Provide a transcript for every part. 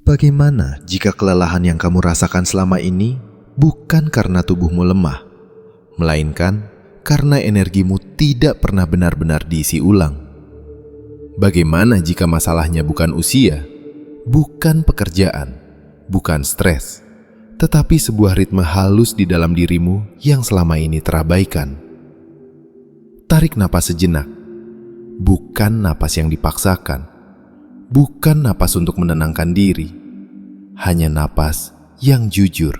Bagaimana jika kelelahan yang kamu rasakan selama ini bukan karena tubuhmu lemah, melainkan karena energimu tidak pernah benar-benar diisi ulang? Bagaimana jika masalahnya bukan usia, bukan pekerjaan, bukan stres, tetapi sebuah ritme halus di dalam dirimu yang selama ini terabaikan? Tarik napas sejenak, bukan napas yang dipaksakan, bukan napas untuk menenangkan diri, hanya napas yang jujur,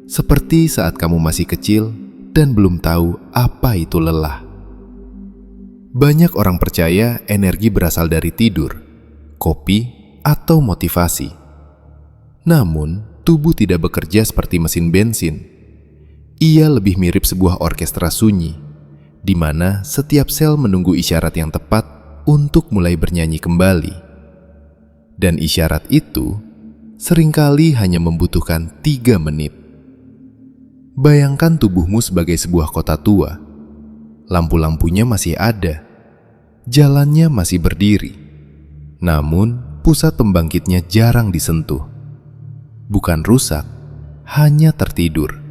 seperti saat kamu masih kecil dan belum tahu apa itu lelah. Banyak orang percaya energi berasal dari tidur, kopi, atau motivasi. Namun, tubuh tidak bekerja seperti mesin bensin. Ia lebih mirip sebuah orkestra sunyi, di mana setiap sel menunggu isyarat yang tepat untuk mulai bernyanyi kembali. Dan isyarat itu seringkali hanya membutuhkan 3 menit. Bayangkan tubuhmu sebagai sebuah kota tua. Lampu-lampunya masih ada, jalannya masih berdiri, namun pusat pembangkitnya jarang disentuh. Bukan rusak, hanya tertidur.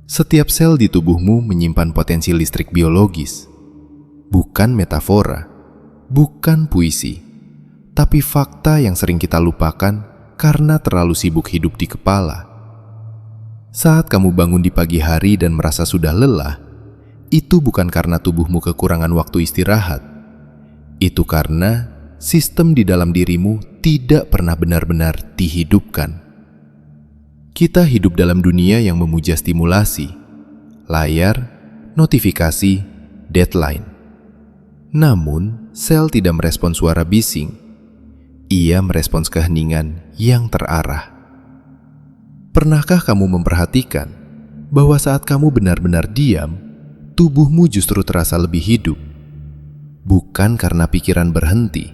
Setiap sel di tubuhmu menyimpan potensi listrik biologis. Bukan metafora, bukan puisi, tapi fakta yang sering kita lupakan karena terlalu sibuk hidup di kepala. Saat kamu bangun di pagi hari dan merasa sudah lelah, itu bukan karena tubuhmu kekurangan waktu istirahat. Itu karena sistem di dalam dirimu tidak pernah benar-benar dihidupkan. Kita hidup dalam dunia yang memuja stimulasi, layar, notifikasi, deadline. Namun, sel tidak merespons suara bising. Ia merespons keheningan yang terarah. Pernahkah kamu memperhatikan bahwa saat kamu benar-benar diam, tubuhmu justru terasa lebih hidup? Bukan karena pikiran berhenti,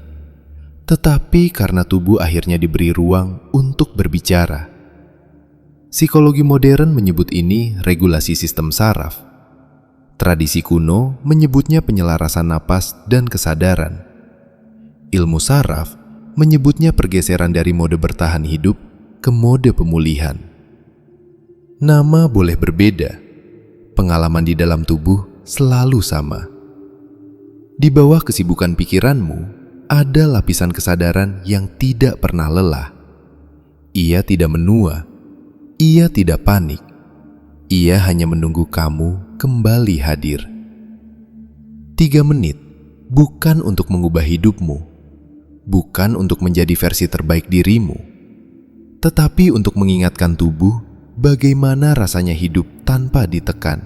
tetapi karena tubuh akhirnya diberi ruang untuk berbicara. Psikologi modern menyebut ini regulasi sistem saraf. Tradisi kuno menyebutnya penyelarasan napas dan kesadaran. Ilmu saraf menyebutnya pergeseran dari mode bertahan hidup ke mode pemulihan. Nama boleh berbeda, pengalaman di dalam tubuh selalu sama. Di bawah kesibukan pikiranmu, ada lapisan kesadaran yang tidak pernah lelah. Ia tidak menua, ia tidak panik. Ia hanya menunggu kamu kembali hadir. 3 menit bukan untuk mengubah hidupmu, bukan untuk menjadi versi terbaik dirimu, tetapi untuk mengingatkan tubuh bagaimana rasanya hidup tanpa ditekan.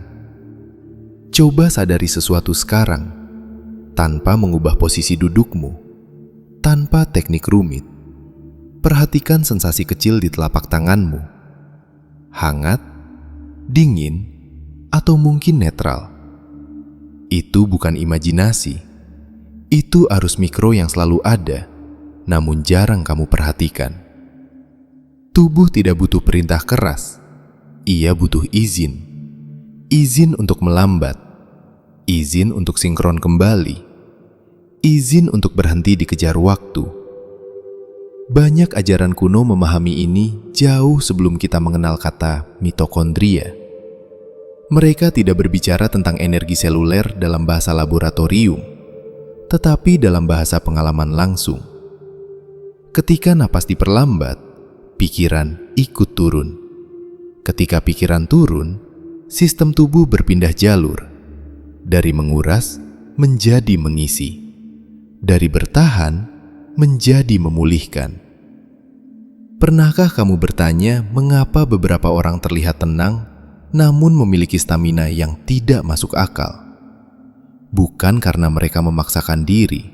Coba sadari sesuatu sekarang, tanpa mengubah posisi dudukmu, tanpa teknik rumit. Perhatikan sensasi kecil di telapak tanganmu. Hangat, dingin, atau mungkin netral. Itu bukan imajinasi. Itu arus mikro yang selalu ada, namun jarang kamu perhatikan. Tubuh tidak butuh perintah keras. Ia butuh izin. Izin untuk melambat. Izin untuk sinkron kembali. Izin untuk berhenti dikejar waktu. Banyak ajaran kuno memahami ini jauh sebelum kita mengenal kata mitokondria. Mereka tidak berbicara tentang energi seluler dalam bahasa laboratorium, tetapi dalam bahasa pengalaman langsung. Ketika napas diperlambat, pikiran ikut turun. Ketika pikiran turun, sistem tubuh berpindah jalur. Dari menguras menjadi mengisi. Dari bertahan menjadi memulihkan. Pernahkah kamu bertanya mengapa beberapa orang terlihat tenang namun memiliki stamina yang tidak masuk akal? Bukan karena mereka memaksakan diri,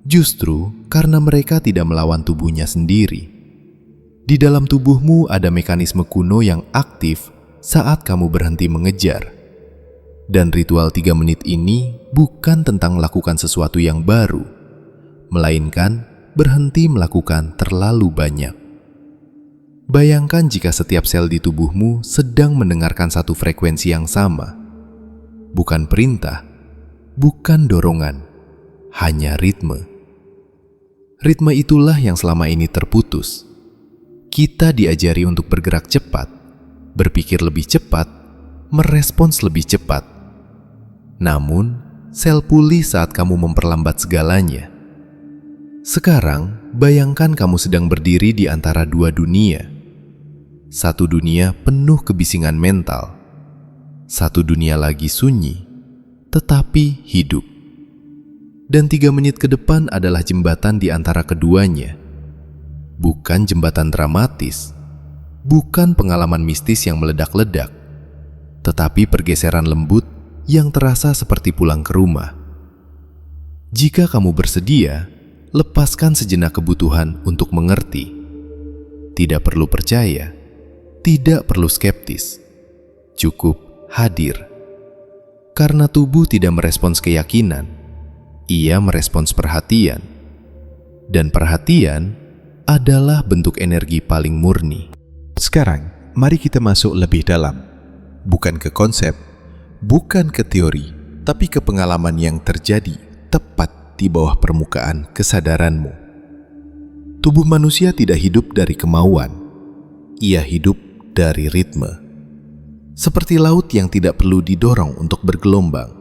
justru karena mereka tidak melawan tubuhnya sendiri. Di dalam tubuhmu ada mekanisme kuno yang aktif saat kamu berhenti mengejar. Dan ritual 3 menit ini bukan tentang melakukan sesuatu yang baru, melainkan berhenti melakukan terlalu banyak. Bayangkan jika setiap sel di tubuhmu sedang mendengarkan satu frekuensi yang sama. Bukan perintah, bukan dorongan, hanya ritme. Ritme itulah yang selama ini terputus. Kita diajari untuk bergerak cepat, berpikir lebih cepat, merespons lebih cepat. Namun, sel pulih saat kamu memperlambat segalanya. Sekarang, bayangkan kamu sedang berdiri di antara dua dunia. Satu dunia penuh kebisingan mental. Satu dunia lagi sunyi, tetapi hidup. Dan 3 menit ke depan adalah jembatan di antara keduanya. Bukan jembatan dramatis, bukan pengalaman mistis yang meledak-ledak, tetapi pergeseran lembut yang terasa seperti pulang ke rumah. Jika kamu bersedia, lepaskan sejenak kebutuhan untuk mengerti. Tidak perlu percaya, tidak perlu skeptis, cukup hadir. Karena tubuh tidak merespons keyakinan, ia merespons perhatian. Dan perhatian adalah bentuk energi paling murni. Sekarang, mari kita masuk lebih dalam. Bukan ke konsep, bukan ke teori, tapi ke pengalaman yang terjadi tepat di bawah permukaan kesadaranmu. Tubuh manusia tidak hidup dari kemauan. Ia hidup dari ritme. Seperti laut yang tidak perlu didorong untuk bergelombang,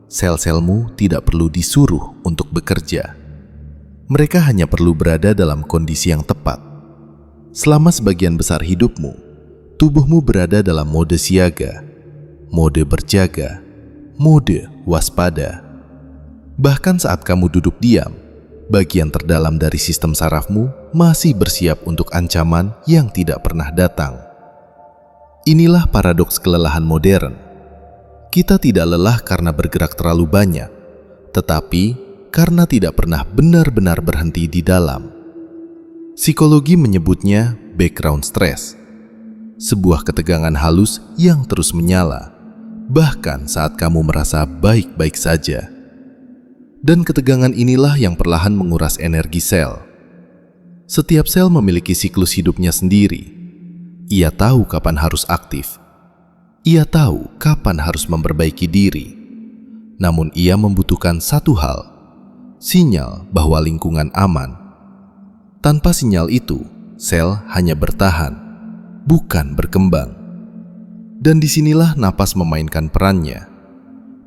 sel-selmu tidak perlu disuruh untuk bekerja. Mereka hanya perlu berada dalam kondisi yang tepat. Selama sebagian besar hidupmu, tubuhmu berada dalam mode siaga, mode berjaga, mode waspada. Bahkan saat kamu duduk diam, bagian terdalam dari sistem sarafmu masih bersiap untuk ancaman yang tidak pernah datang. Inilah paradoks kelelahan modern. Kita tidak lelah karena bergerak terlalu banyak, tetapi karena tidak pernah benar-benar berhenti di dalam. Psikologi menyebutnya background stress, sebuah ketegangan halus yang terus menyala, bahkan saat kamu merasa baik-baik saja. Dan ketegangan inilah yang perlahan menguras energi sel. Setiap sel memiliki siklus hidupnya sendiri. Ia tahu kapan harus aktif. Ia tahu kapan harus memperbaiki diri. Namun ia membutuhkan satu hal, sinyal bahwa lingkungan aman. Tanpa sinyal itu, sel hanya bertahan, bukan berkembang. Dan disinilah napas memainkan perannya,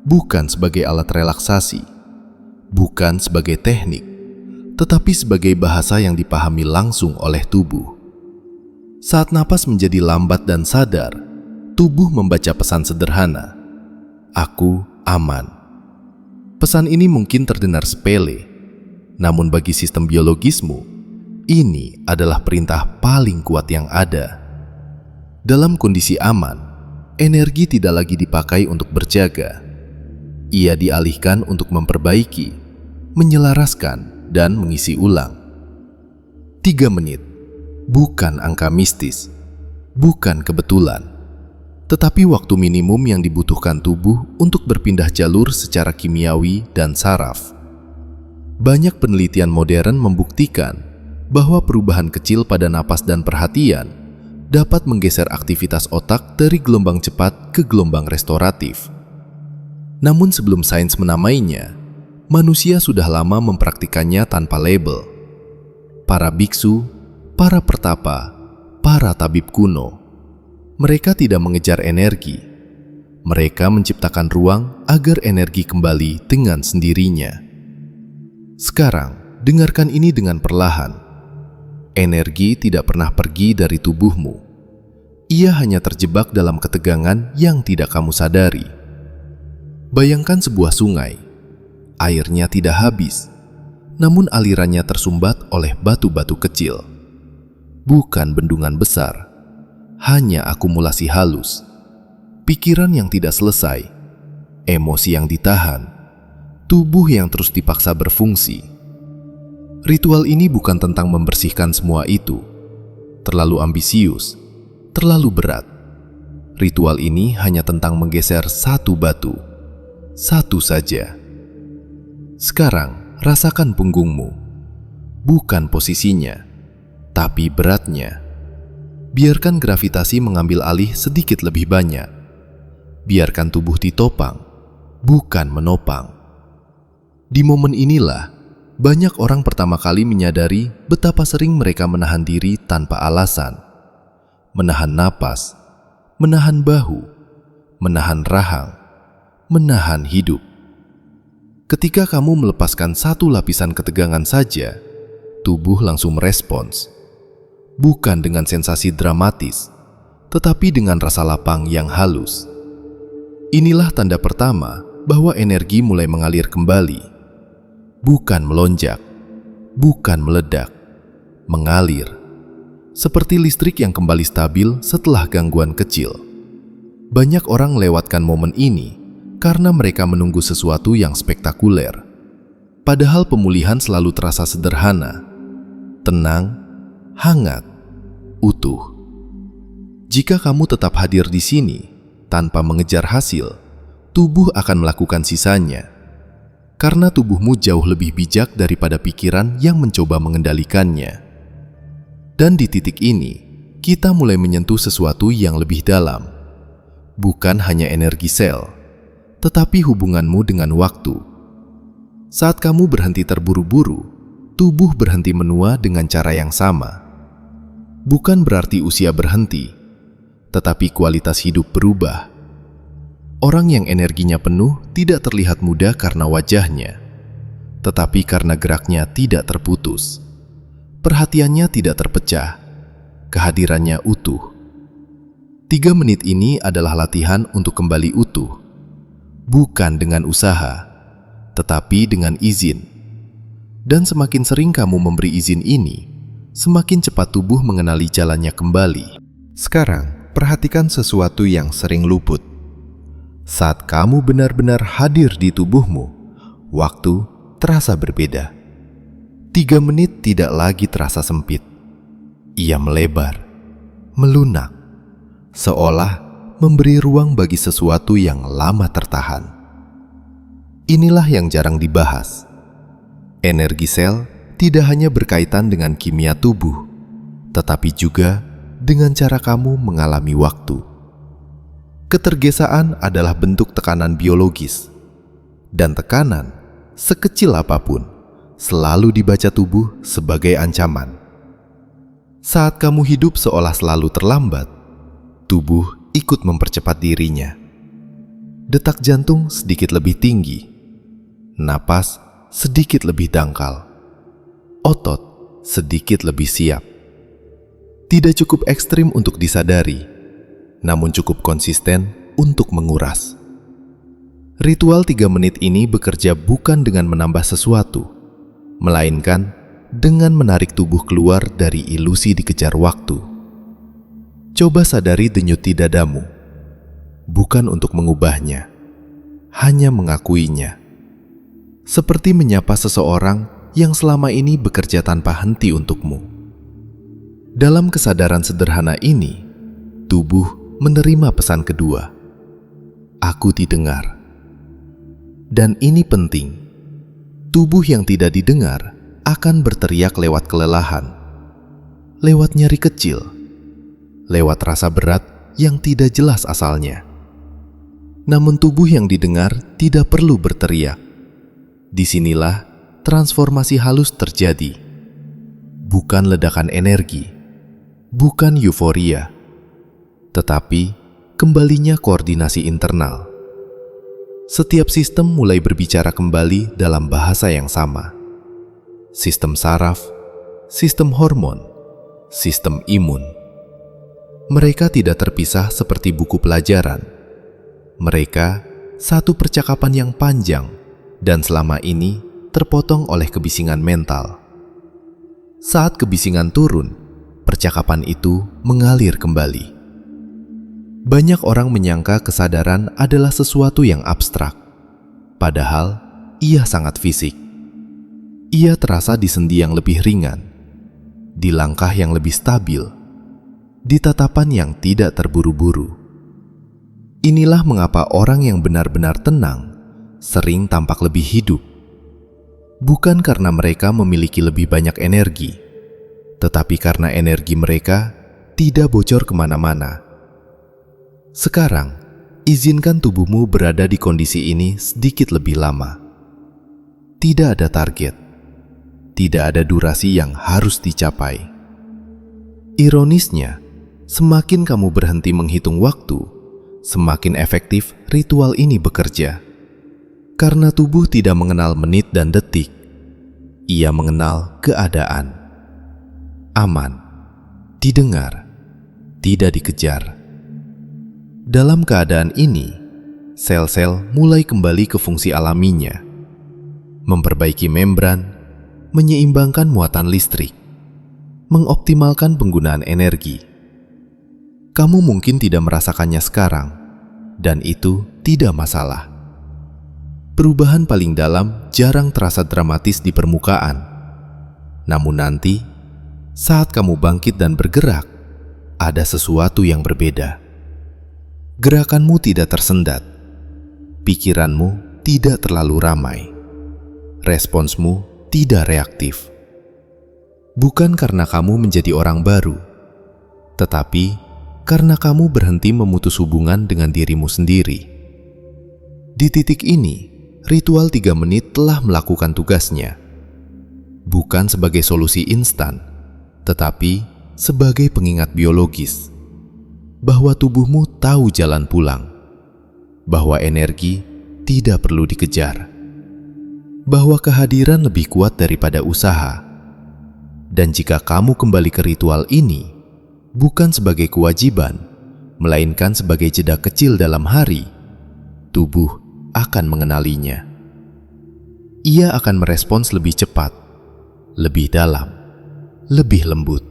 bukan sebagai alat relaksasi, bukan sebagai teknik, tetapi sebagai bahasa yang dipahami langsung oleh tubuh. Saat napas menjadi lambat dan sadar, tubuh membaca pesan sederhana, "Aku aman." Pesan ini mungkin terdengar sepele, namun bagi sistem biologismu, ini adalah perintah paling kuat yang ada. Dalam kondisi aman, energi tidak lagi dipakai untuk berjaga. Ia dialihkan untuk memperbaiki, menyelaraskan, dan mengisi ulang. 3 menit, bukan angka mistis, bukan kebetulan, tetapi waktu minimum yang dibutuhkan tubuh untuk berpindah jalur secara kimiawi dan saraf. Banyak penelitian modern membuktikan bahwa perubahan kecil pada napas dan perhatian dapat menggeser aktivitas otak dari gelombang cepat ke gelombang restoratif. Namun sebelum sains menamainya, manusia sudah lama mempraktikannya tanpa label. Para biksu, para pertapa, para tabib kuno, mereka tidak mengejar energi. Mereka menciptakan ruang agar energi kembali dengan sendirinya. Sekarang, dengarkan ini dengan perlahan. Energi tidak pernah pergi dari tubuhmu. Ia hanya terjebak dalam ketegangan yang tidak kamu sadari. Bayangkan sebuah sungai. Airnya tidak habis, namun alirannya tersumbat oleh batu-batu kecil. Bukan bendungan besar, hanya akumulasi halus. Pikiran yang tidak selesai, emosi yang ditahan, tubuh yang terus dipaksa berfungsi. Ritual ini bukan tentang membersihkan semua itu. Terlalu ambisius, terlalu berat. Ritual ini hanya tentang menggeser satu batu. Satu saja. Sekarang, rasakan punggungmu. Bukan posisinya, tapi beratnya. Biarkan gravitasi mengambil alih sedikit lebih banyak. Biarkan tubuh ditopang, bukan menopang. Di momen inilah, banyak orang pertama kali menyadari betapa sering mereka menahan diri tanpa alasan. Menahan napas, menahan bahu, menahan rahang, menahan hidup. Ketika kamu melepaskan satu lapisan ketegangan saja, tubuh langsung merespons. Bukan dengan sensasi dramatis, tetapi dengan rasa lapang yang halus. Inilah tanda pertama bahwa energi mulai mengalir kembali. Bukan melonjak, bukan meledak, mengalir. Seperti listrik yang kembali stabil setelah gangguan kecil. Banyak orang lewatkan momen ini karena mereka menunggu sesuatu yang spektakuler. Padahal pemulihan selalu terasa sederhana, tenang, hangat, utuh. Jika kamu tetap hadir di sini tanpa mengejar hasil, tubuh akan melakukan sisanya. Karena tubuhmu jauh lebih bijak daripada pikiran yang mencoba mengendalikannya. Dan di titik ini, kita mulai menyentuh sesuatu yang lebih dalam. Bukan hanya energi sel, tetapi hubunganmu dengan waktu. Saat kamu berhenti terburu-buru, tubuh berhenti menua dengan cara yang sama. Bukan berarti usia berhenti, tetapi kualitas hidup berubah. Orang yang energinya penuh tidak terlihat muda karena wajahnya, tetapi karena geraknya tidak terputus. Perhatiannya tidak terpecah, kehadirannya utuh. 3 menit ini adalah latihan untuk kembali utuh. Bukan dengan usaha, tetapi dengan izin. Dan semakin sering kamu memberi izin ini, semakin cepat tubuh mengenali jalannya kembali. Sekarang, perhatikan sesuatu yang sering luput. Saat kamu benar-benar hadir di tubuhmu, waktu terasa berbeda. 3 menit tidak lagi terasa sempit. Ia melebar, melunak, seolah memberi ruang bagi sesuatu yang lama tertahan. Inilah yang jarang dibahas. Energi sel tidak hanya berkaitan dengan kimia tubuh, tetapi juga dengan cara kamu mengalami waktu. Ketergesaan adalah bentuk tekanan biologis, dan tekanan, sekecil apapun, selalu dibaca tubuh sebagai ancaman. Saat kamu hidup seolah selalu terlambat, tubuh ikut mempercepat dirinya. Detak jantung sedikit lebih tinggi, napas sedikit lebih dangkal, otot sedikit lebih siap. Tidak cukup ekstrim untuk disadari, namun cukup konsisten untuk menguras. Ritual 3 menit ini bekerja bukan dengan menambah sesuatu, melainkan dengan menarik tubuh keluar dari ilusi dikejar waktu. Coba sadari denyut di dadamu, bukan untuk mengubahnya, hanya mengakuinya. Seperti menyapa seseorang yang selama ini bekerja tanpa henti untukmu. Dalam kesadaran sederhana ini, tubuh menerima pesan kedua. Aku didengar. Dan ini penting. Tubuh yang tidak didengar akan berteriak lewat kelelahan, lewat nyeri kecil, lewat rasa berat yang tidak jelas asalnya. Namun tubuh yang didengar tidak perlu berteriak. Disinilah transformasi halus terjadi. Bukan ledakan energi, bukan euforia, tetapi kembalinya koordinasi internal. Setiap sistem mulai berbicara kembali dalam bahasa yang sama. Sistem saraf, sistem hormon, sistem imun. Mereka tidak terpisah seperti buku pelajaran. Mereka satu percakapan yang panjang dan selama ini terpotong oleh kebisingan mental. Saat kebisingan turun, percakapan itu mengalir kembali. Banyak orang menyangka kesadaran adalah sesuatu yang abstrak, padahal ia sangat fisik. Ia terasa di sendi yang lebih ringan, di langkah yang lebih stabil, di tatapan yang tidak terburu-buru. Inilah mengapa orang yang benar-benar tenang sering tampak lebih hidup. Bukan karena mereka memiliki lebih banyak energi, tetapi karena energi mereka tidak bocor kemana-mana. Sekarang, izinkan tubuhmu berada di kondisi ini sedikit lebih lama. Tidak ada target, tidak ada durasi yang harus dicapai. Ironisnya, semakin kamu berhenti menghitung waktu, semakin efektif ritual ini bekerja. Karena tubuh tidak mengenal menit dan detik, ia mengenal keadaan. Aman, didengar, tidak dikejar. Dalam keadaan ini, sel-sel mulai kembali ke fungsi alaminya, memperbaiki membran, menyeimbangkan muatan listrik, mengoptimalkan penggunaan energi. Kamu mungkin tidak merasakannya sekarang, dan itu tidak masalah. Perubahan paling dalam jarang terasa dramatis di permukaan. Namun nanti, saat kamu bangkit dan bergerak, ada sesuatu yang berbeda. Gerakanmu tidak tersendat, pikiranmu tidak terlalu ramai, responsmu tidak reaktif. Bukan karena kamu menjadi orang baru, tetapi karena kamu berhenti memutus hubungan dengan dirimu sendiri. Di titik ini, ritual 3 menit telah melakukan tugasnya. Bukan sebagai solusi instan, tetapi sebagai pengingat biologis bahwa tubuhmu tahu jalan pulang, bahwa energi tidak perlu dikejar, bahwa kehadiran lebih kuat daripada usaha. Dan jika kamu kembali ke ritual ini, bukan sebagai kewajiban, melainkan sebagai jeda kecil dalam hari, tubuh akan mengenalinya. Ia akan merespons lebih cepat, lebih dalam, lebih lembut.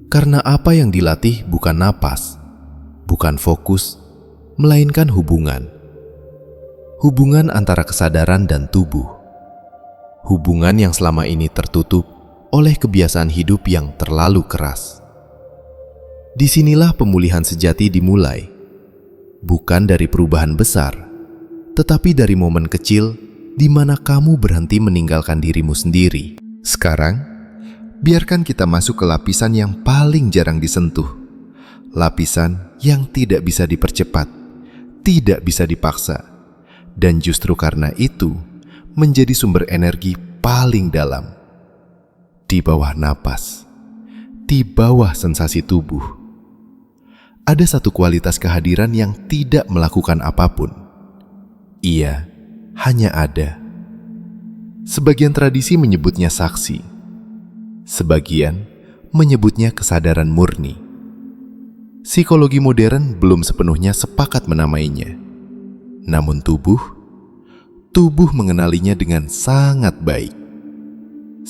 Karena apa yang dilatih bukan napas, bukan fokus, melainkan hubungan. Hubungan antara kesadaran dan tubuh. Hubungan yang selama ini tertutup oleh kebiasaan hidup yang terlalu keras. Disinilah pemulihan sejati dimulai, bukan dari perubahan besar, tetapi dari momen kecil di mana kamu berhenti meninggalkan dirimu sendiri. Sekarang, biarkan kita masuk ke lapisan yang paling jarang disentuh. Lapisan yang tidak bisa dipercepat, tidak bisa dipaksa, dan justru karena itu menjadi sumber energi paling dalam. Di bawah napas, di bawah sensasi tubuh, ada satu kualitas kehadiran yang tidak melakukan apapun. Ia hanya ada. Sebagian tradisi menyebutnya saksi, sebagian menyebutnya kesadaran murni. Psikologi modern belum sepenuhnya sepakat menamainya. Namun tubuh mengenalinya dengan sangat baik.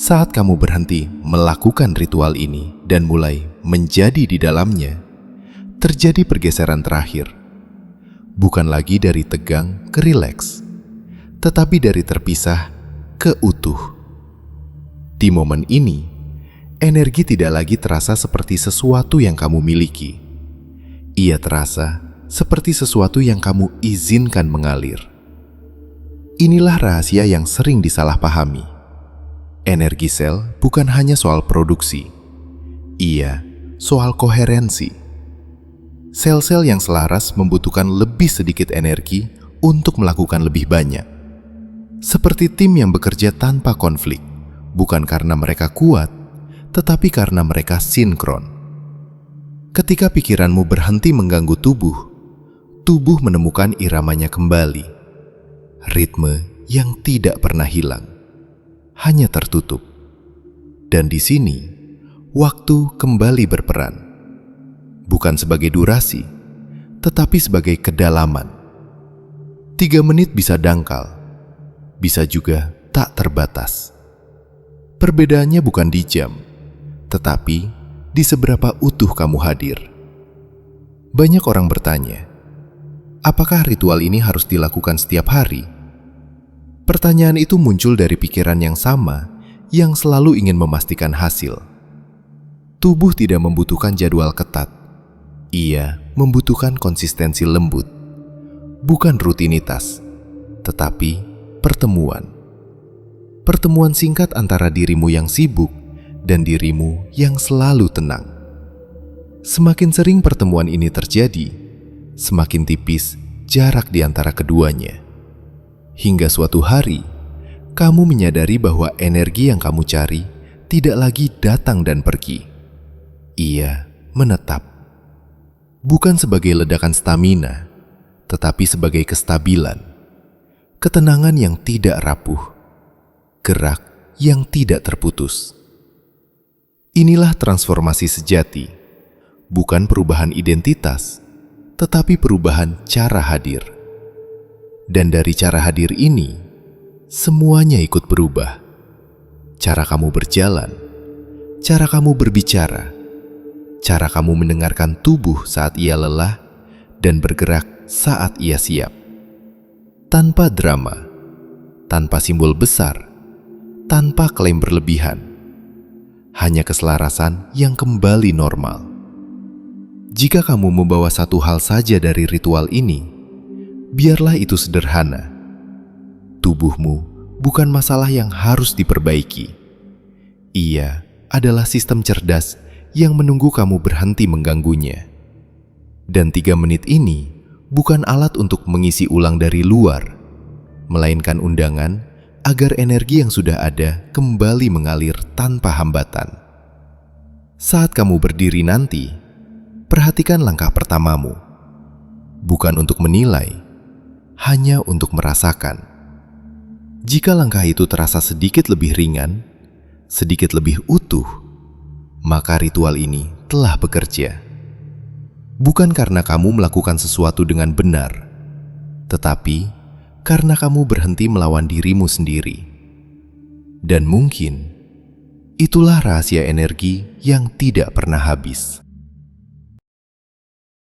Saat kamu berhenti melakukan ritual ini dan mulai menjadi di dalamnya, terjadi pergeseran terakhir. Bukan lagi dari tegang ke rileks, tetapi dari terpisah ke utuh. Di momen ini, energi tidak lagi terasa seperti sesuatu yang kamu miliki. Ia terasa seperti sesuatu yang kamu izinkan mengalir. Inilah rahasia yang sering disalahpahami. Energi sel bukan hanya soal produksi, ia soal koherensi. Sel-sel yang selaras membutuhkan lebih sedikit energi untuk melakukan lebih banyak. Seperti tim yang bekerja tanpa konflik, bukan karena mereka kuat, tetapi karena mereka sinkron. Ketika pikiranmu berhenti mengganggu tubuh menemukan iramanya kembali. Ritme yang tidak pernah hilang, hanya tertutup. Dan di sini, waktu kembali berperan. Bukan sebagai durasi, tetapi sebagai kedalaman. 3 menit bisa dangkal, bisa juga tak terbatas. Perbedaannya bukan di jam, tetapi di seberapa utuh kamu hadir. Banyak orang bertanya, apakah ritual ini harus dilakukan setiap hari? Pertanyaan itu muncul dari pikiran yang sama yang selalu ingin memastikan hasil. Tubuh tidak membutuhkan jadwal ketat. Ia membutuhkan konsistensi lembut. Bukan rutinitas, tetapi pertemuan. Pertemuan singkat antara dirimu yang sibuk dan dirimu yang selalu tenang. Semakin sering pertemuan ini terjadi, semakin tipis jarak di antara keduanya. Hingga suatu hari, kamu menyadari bahwa energi yang kamu cari tidak lagi datang dan pergi. Ia menetap. Bukan sebagai ledakan stamina, tetapi sebagai kestabilan. Ketenangan yang tidak rapuh. Gerak yang tidak terputus. Inilah transformasi sejati. Bukan perubahan identitas, tetapi perubahan cara hadir. Dan dari cara hadir ini, semuanya ikut berubah. Cara kamu berjalan, cara kamu berbicara, cara kamu mendengarkan tubuh saat ia lelah, dan bergerak saat ia siap. Tanpa drama, tanpa simbol besar, tanpa klaim berlebihan. Hanya keselarasan yang kembali normal. Jika kamu membawa satu hal saja dari ritual ini, biarlah itu sederhana. Tubuhmu bukan masalah yang harus diperbaiki. Ia adalah sistem cerdas yang menunggu kamu berhenti mengganggunya. Dan 3 menit ini bukan alat untuk mengisi ulang dari luar, melainkan undangan agar energi yang sudah ada kembali mengalir tanpa hambatan. Saat kamu berdiri nanti, perhatikan langkah pertamamu. Bukan untuk menilai, hanya untuk merasakan. Jika langkah itu terasa sedikit lebih ringan, sedikit lebih utuh, maka ritual ini telah bekerja. Bukan karena kamu melakukan sesuatu dengan benar, tetapi karena kamu berhenti melawan dirimu sendiri. Dan mungkin itulah rahasia energi yang tidak pernah habis.